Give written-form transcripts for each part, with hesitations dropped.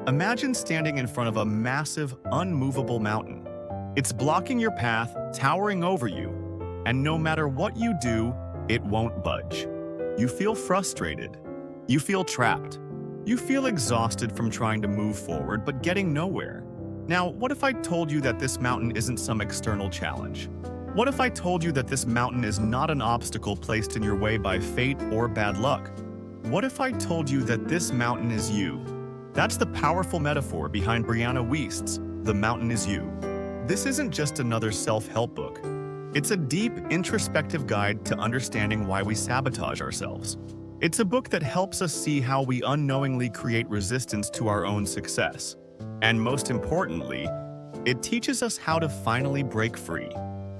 Imagine standing in front of a massive, unmovable mountain. It's blocking your path, towering over you, and no matter what you do, it won't budge. You feel frustrated. You feel trapped. You feel exhausted from trying to move forward but getting nowhere. Now, what if I told you that this mountain isn't some external challenge? What if I told you that this mountain is not an obstacle placed in your way by fate or bad luck? What if I told you that this mountain is you? That's the powerful metaphor behind Brianna Wiest's The Mountain Is You. This isn't just another self-help book. It's a deep, introspective guide to understanding why we sabotage ourselves. It's a book that helps us see how we unknowingly create resistance to our own success. And most importantly, it teaches us how to finally break free.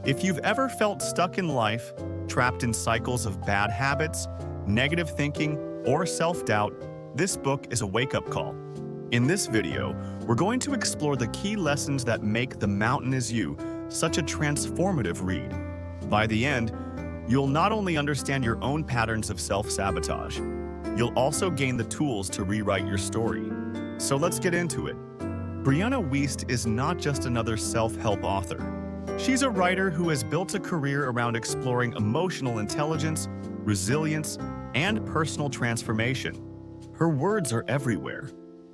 If you've ever felt stuck in life, trapped in cycles of bad habits, negative thinking, or self-doubt, this book is a wake-up call. In this video, we're going to explore the key lessons that make The Mountain Is You such a transformative read. By the end, you'll not only understand your own patterns of self-sabotage, you'll also gain the tools to rewrite your story. So let's get into it. Brianna Wiest is not just another self-help author. She's a writer who has built a career around exploring emotional intelligence, resilience, and personal transformation. Her words are everywhere.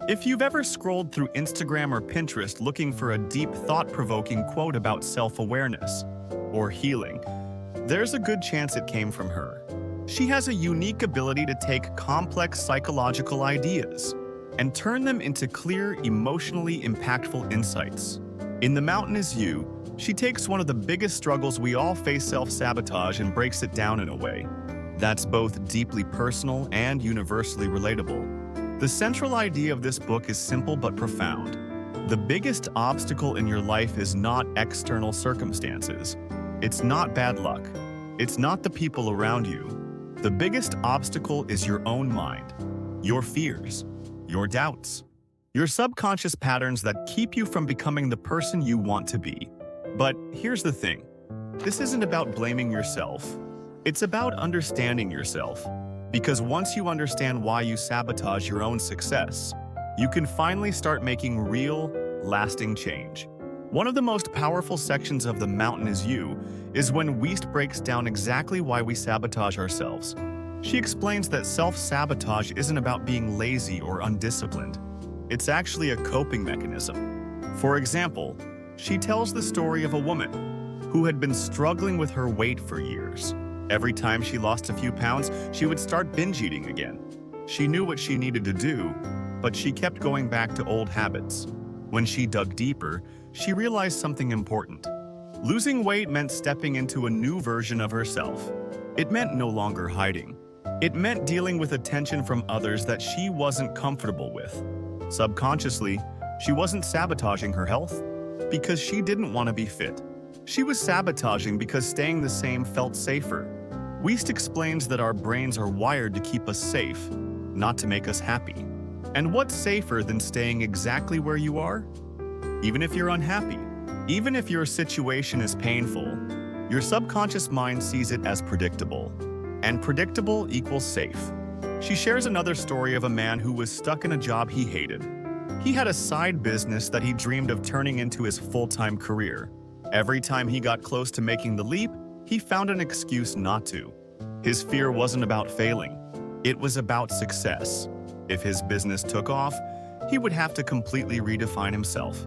If you've ever scrolled through Instagram or Pinterest looking for a deep, thought-provoking quote about self-awareness or healing, there's a good chance it came from her. She has a unique ability to take complex psychological ideas and turn them into clear, emotionally impactful insights. In The Mountain Is You, she takes one of the biggest struggles we all face, self-sabotage, and breaks it down in a way that's both deeply personal and universally relatable. The central idea of this book is simple but profound. The biggest obstacle in your life is not external circumstances. It's not bad luck. It's not the people around you. The biggest obstacle is your own mind, your fears, your doubts, your subconscious patterns that keep you from becoming the person you want to be. But here's the thing. This isn't about blaming yourself. It's about understanding yourself. Because once you understand why you sabotage your own success, you can finally start making real, lasting change. One of the most powerful sections of The Mountain Is You is when Wiest breaks down exactly why we sabotage ourselves. She explains that self-sabotage isn't about being lazy or undisciplined. It's actually a coping mechanism. For example, she tells the story of a woman who had been struggling with her weight for years. Every time she lost a few pounds, she would start binge eating again. She knew what she needed to do, but she kept going back to old habits. When she dug deeper, she realized something important. Losing weight meant stepping into a new version of herself. It meant no longer hiding. It meant dealing with attention from others that she wasn't comfortable with. Subconsciously, she wasn't sabotaging her health because she didn't want to be fit. She was sabotaging because staying the same felt safer. Wiest explains that our brains are wired to keep us safe, not to make us happy. And what's safer than staying exactly where you are? Even if you're unhappy, even if your situation is painful, your subconscious mind sees it as predictable. And predictable equals safe. She shares another story of a man who was stuck in a job he hated. He had a side business that he dreamed of turning into his full-time career. Every time he got close to making the leap, he found an excuse not to. His fear wasn't about failing. It was about success. If his business took off, he would have to completely redefine himself.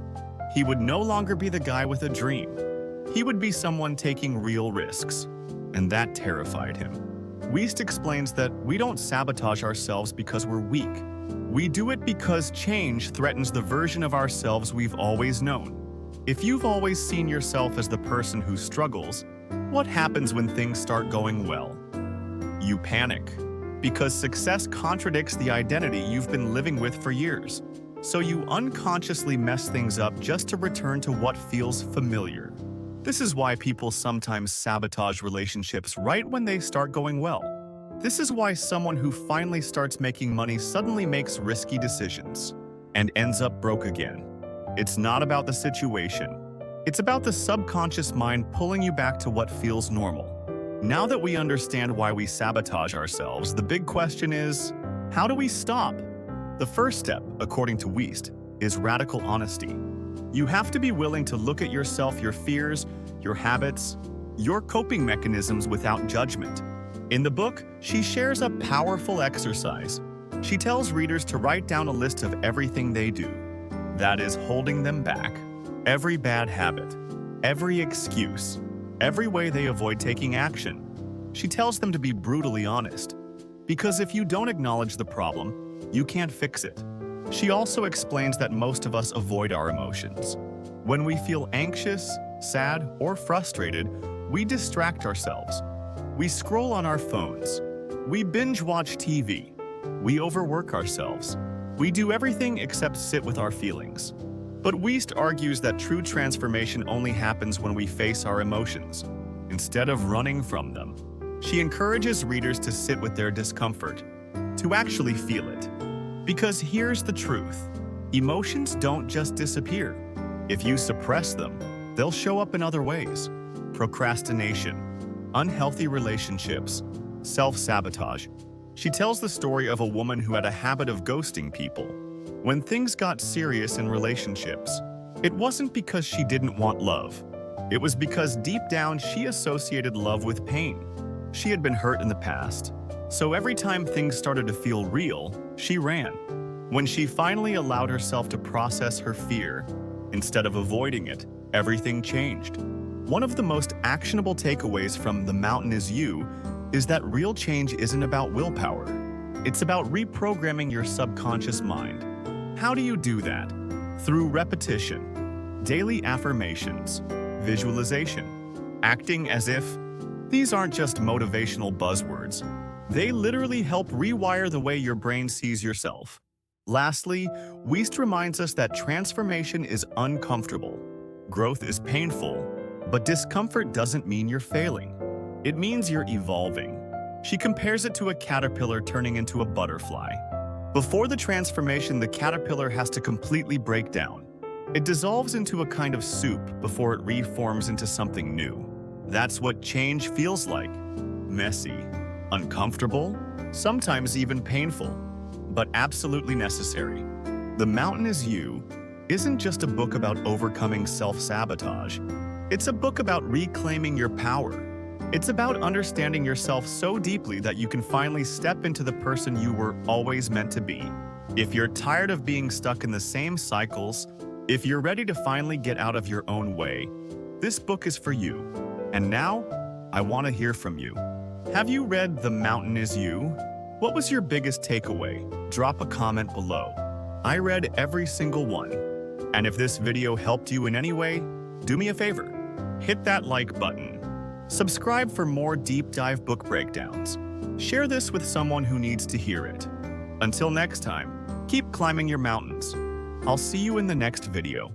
He would no longer be the guy with a dream. He would be someone taking real risks. And that terrified him. Wiest explains that we don't sabotage ourselves because we're weak. We do it because change threatens the version of ourselves we've always known. If you've always seen yourself as the person who struggles, what happens when things start going well? You panic, because success contradicts the identity you've been living with for years. So you unconsciously mess things up just to return to what feels familiar. This is why people sometimes sabotage relationships right when they start going well. This is why someone who finally starts making money suddenly makes risky decisions and ends up broke again. It's not about the situation. It's about the subconscious mind pulling you back to what feels normal. Now that we understand why we sabotage ourselves, the big question is, how do we stop? The first step, according to Wiest, is radical honesty. You have to be willing to look at yourself, your fears, your habits, your coping mechanisms without judgment. In the book, she shares a powerful exercise. She tells readers to write down a list of everything they do that is holding them back. Every bad habit, every excuse, every way they avoid taking action. She tells them to be brutally honest, because if you don't acknowledge the problem, you can't fix it. She also explains that most of us avoid our emotions. When we feel anxious, sad, or frustrated, we distract ourselves. We scroll on our phones. We binge-watch TV. We overwork ourselves. We do everything except sit with our feelings. But Wiest argues that true transformation only happens when we face our emotions, instead of running from them. She encourages readers to sit with their discomfort, to actually feel it. Because here's the truth. Emotions don't just disappear. If you suppress them, they'll show up in other ways. Procrastination, unhealthy relationships, self-sabotage. She tells the story of a woman who had a habit of ghosting people. When things got serious in relationships, it wasn't because she didn't want love. It was because deep down she associated love with pain. She had been hurt in the past, so every time things started to feel real, she ran. When she finally allowed herself to process her fear, instead of avoiding it, everything changed. One of the most actionable takeaways from The Mountain Is You is that real change isn't about willpower. It's about reprogramming your subconscious mind. How do you do that? Through repetition, daily affirmations, visualization, acting as if. These aren't just motivational buzzwords. They literally help rewire the way your brain sees yourself. Lastly, Wiest reminds us that transformation is uncomfortable. Growth is painful, but discomfort doesn't mean you're failing. It means you're evolving. She compares it to a caterpillar turning into a butterfly. Before the transformation, the caterpillar has to completely break down. It dissolves into a kind of soup before it reforms into something new. That's what change feels like. Messy, uncomfortable, sometimes even painful, but absolutely necessary. The Mountain Is You isn't just a book about overcoming self-sabotage. It's a book about reclaiming your power. It's about understanding yourself so deeply that you can finally step into the person you were always meant to be. If you're tired of being stuck in the same cycles, if you're ready to finally get out of your own way, this book is for you. And now, I want to hear from you. Have you read The Mountain Is You? What was your biggest takeaway? Drop a comment below. I read every single one. And if this video helped you in any way, do me a favor. Hit that like button. Subscribe for more deep dive book breakdowns. Share this with someone who needs to hear it. Until next time, keep climbing your mountains. I'll see you in the next video.